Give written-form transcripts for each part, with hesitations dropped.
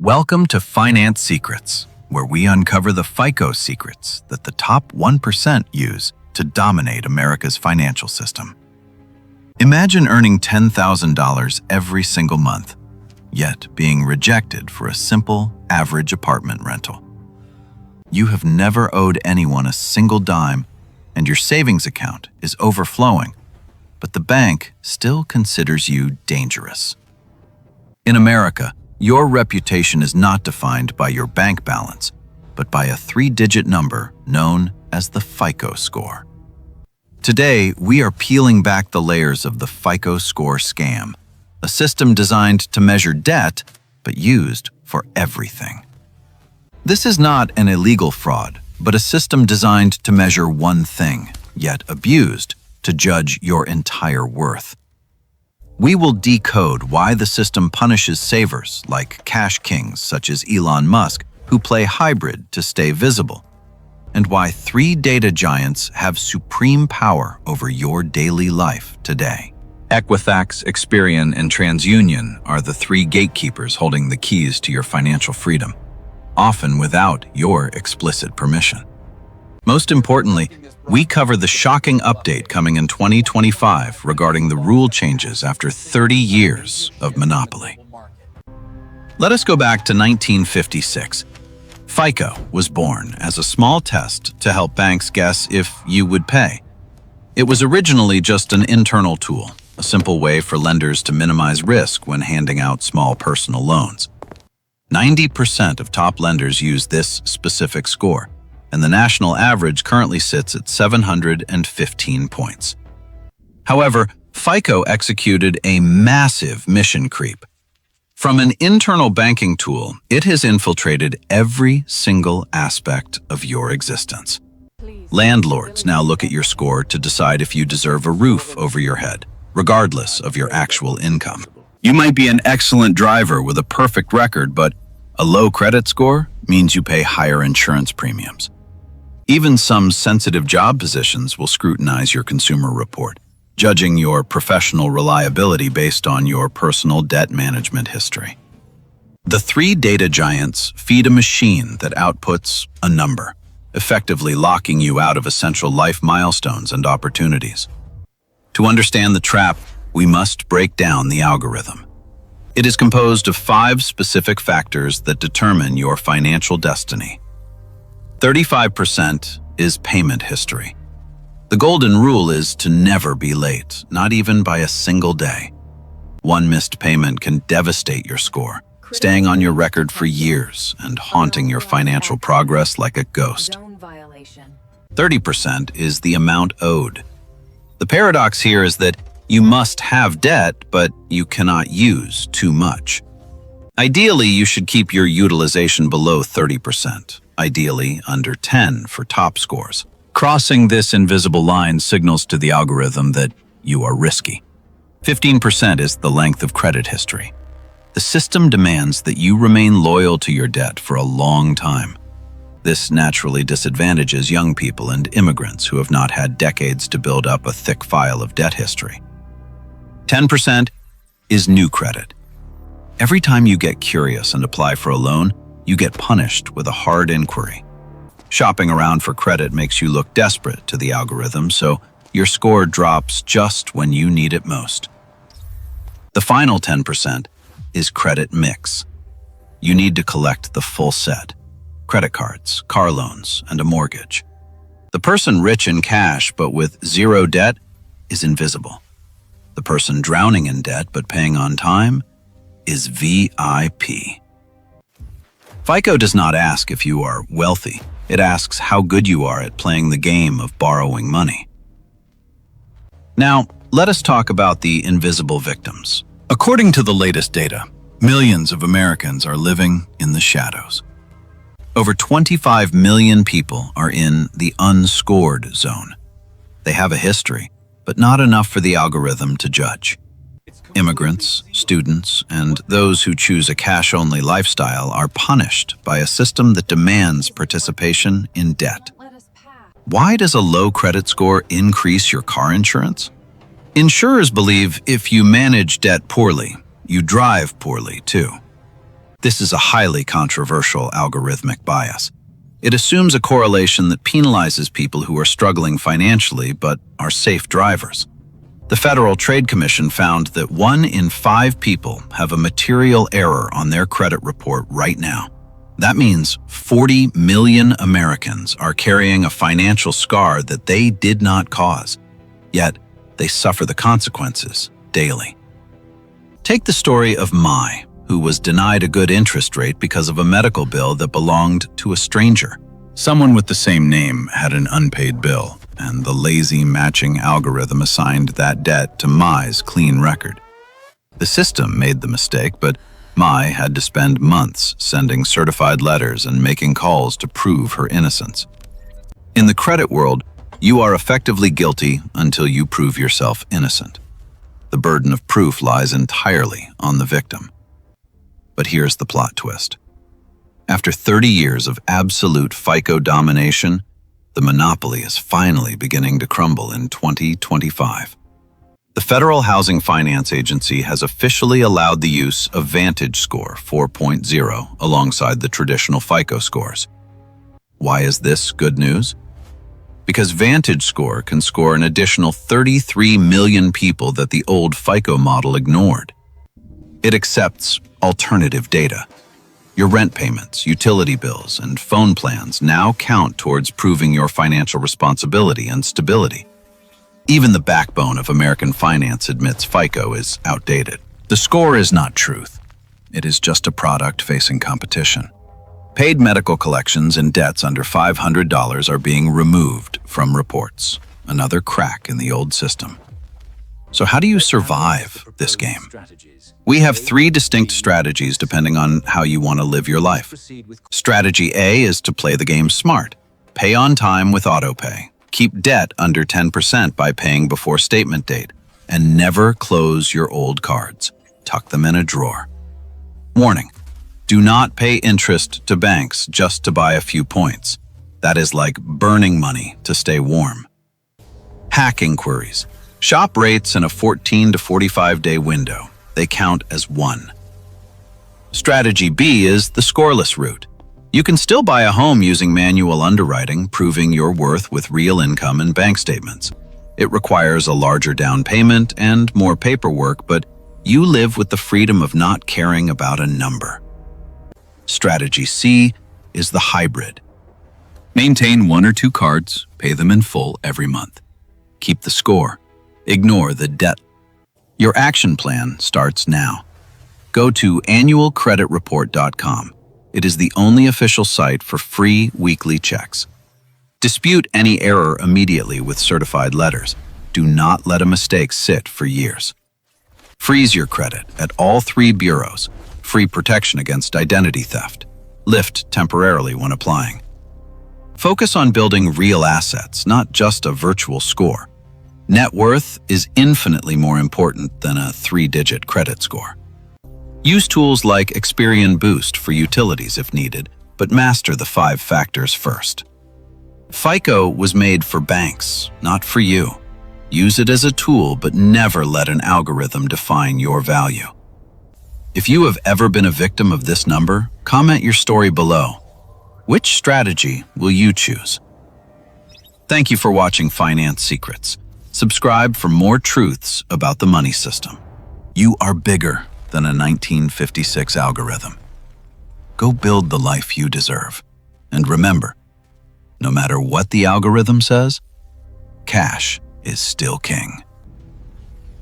Welcome to Finance Secrets, where we uncover the FICO secrets that the top 1% use to dominate America's financial system. Imagine earning $10,000 every single month, yet being rejected for a simple, average apartment rental. You have never owed anyone a single dime, and your savings account is overflowing, but the bank still considers you dangerous. In America, your reputation is not defined by your bank balance, but by a three-digit number known as the FICO score. Today, we are peeling back the layers of the FICO score scam, a system designed to measure debt, but used for everything. This is not an illegal fraud, but a system designed to measure one thing, yet abused to judge your entire worth. We will decode why the system punishes savers like cash kings such as Elon Musk who play hybrid to stay visible, and why three data giants have supreme power over your daily life today. Equifax, Experian, and TransUnion are the three gatekeepers holding the keys to your financial freedom, often without your explicit permission. Most importantly, we cover the shocking update coming in 2025 regarding the rule changes after 30 years of monopoly. Let us go back to 1956. FICO was born as a small test to help banks guess if you would pay. It was originally just an internal tool, a simple way for lenders to minimize risk when handing out small personal loans. 90% of top lenders use this specific score, and the national average currently sits at 715 points. However, FICO executed a massive mission creep. From an internal banking tool, it has infiltrated every single aspect of your existence. Landlords now look at your score to decide if you deserve a roof over your head, regardless of your actual income. You might be an excellent driver with a perfect record, but a low credit score means you pay higher insurance premiums. Even some sensitive job positions will scrutinize your consumer report, judging your professional reliability based on your personal debt management history. The three data giants feed a machine that outputs a number, effectively locking you out of essential life milestones and opportunities. To understand the trap, we must break down the algorithm. It is composed of 5 specific factors that determine your financial destiny. 35% is payment history. The golden rule is to never be late, not even by a single day. One missed payment can devastate your score, staying on your record for years and haunting your financial progress like a ghost. 30% is the amount owed. The paradox here is that you must have debt, but you cannot use too much. Ideally, you should keep your utilization below 30%. Ideally under 10 for top scores. Crossing this invisible line signals to the algorithm that you are risky. 15% is the length of credit history. The system demands that you remain loyal to your debt for a long time. This naturally disadvantages young people and immigrants who have not had decades to build up a thick file of debt history. 10% is new credit. Every time you get curious and apply for a loan, you get punished with a hard inquiry. Shopping around for credit makes you look desperate to the algorithm, so your score drops just when you need it most. The final 10% is credit mix. You need to collect the full set: credit cards, car loans, and a mortgage. The person rich in cash but with zero debt is invisible. The person drowning in debt but paying on time is VIP. FICO does not ask if you are wealthy. It asks how good you are at playing the game of borrowing money. Now, let us talk about the invisible victims. According to the latest data, millions of Americans are living in the shadows. Over 25 million people are in the unscored zone. They have a history, but not enough for the algorithm to judge. Immigrants, students, and those who choose a cash-only lifestyle are punished by a system that demands participation in debt. Why does a low credit score increase your car insurance? Insurers believe if you manage debt poorly, you drive poorly too. This is a highly controversial algorithmic bias. It assumes a correlation that penalizes people who are struggling financially but are safe drivers. The Federal Trade Commission found that 1 in 5 people have a material error on their credit report right now. That means 40 million Americans are carrying a financial scar that they did not cause, yet they suffer the consequences daily. Take the story of Mai, who was denied a good interest rate because of a medical bill that belonged to a stranger. Someone with the same name had an unpaid bill, and the lazy matching algorithm assigned that debt to Mai's clean record. The system made the mistake, but Mai had to spend months sending certified letters and making calls to prove her innocence. In the credit world, you are effectively guilty until you prove yourself innocent. The burden of proof lies entirely on the victim. But here's the plot twist. After 30 years of absolute FICO domination, the monopoly is finally beginning to crumble in 2025. The Federal Housing Finance Agency has officially allowed the use of Vantage Score 4.0 alongside the traditional FICO scores. Why is this good news? Because Vantage Score can score an additional 33 million people that the old FICO model ignored. It accepts alternative data. Your rent payments, utility bills, and phone plans now count towards proving your financial responsibility and stability. Even the backbone of American finance admits FICO is outdated. The score is not truth. It is just a product facing competition. Paid medical collections and debts under $500 are being removed from reports, another crack in the old system. So how do you survive this game? We have 3 distinct strategies depending on how you want to live your life. Strategy A is to play the game smart. Pay on time with autopay. Keep debt under 10% by paying before statement date. And never close your old cards. Tuck them in a drawer. Warning: do not pay interest to banks just to buy a few points. That is like burning money to stay warm. Hack inquiries. Shop rates in a 14 to 45-day window. They count as 1. Strategy B is the scoreless route. You can still buy a home using manual underwriting, proving your worth with real income and bank statements. It requires a larger down payment and more paperwork, but you live with the freedom of not caring about a number. Strategy C is the hybrid. Maintain 1 or 2 cards, pay them in full every month. Keep the score. Ignore the debt. Your action plan starts now. Go to annualcreditreport.com. It is the only official site for free weekly checks. Dispute any error immediately with certified letters. Do not let a mistake sit for years. Freeze your credit at all 3 bureaus. Free protection against identity theft. Lift temporarily when applying. Focus on building real assets, not just a virtual score. Net worth is infinitely more important than a 3-digit credit score. Use tools like Experian Boost for utilities if needed, but master the 5 factors first. FICO was made for banks, not for you. Use it as a tool, but never let an algorithm define your value. If you have ever been a victim of this number, comment your story below. Which strategy will you choose? Thank you for watching Finance Secrets. Subscribe for more truths about the money system. You are bigger than a 1956 algorithm. Go build the life you deserve. And remember, no matter what the algorithm says, cash is still king.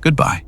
Goodbye.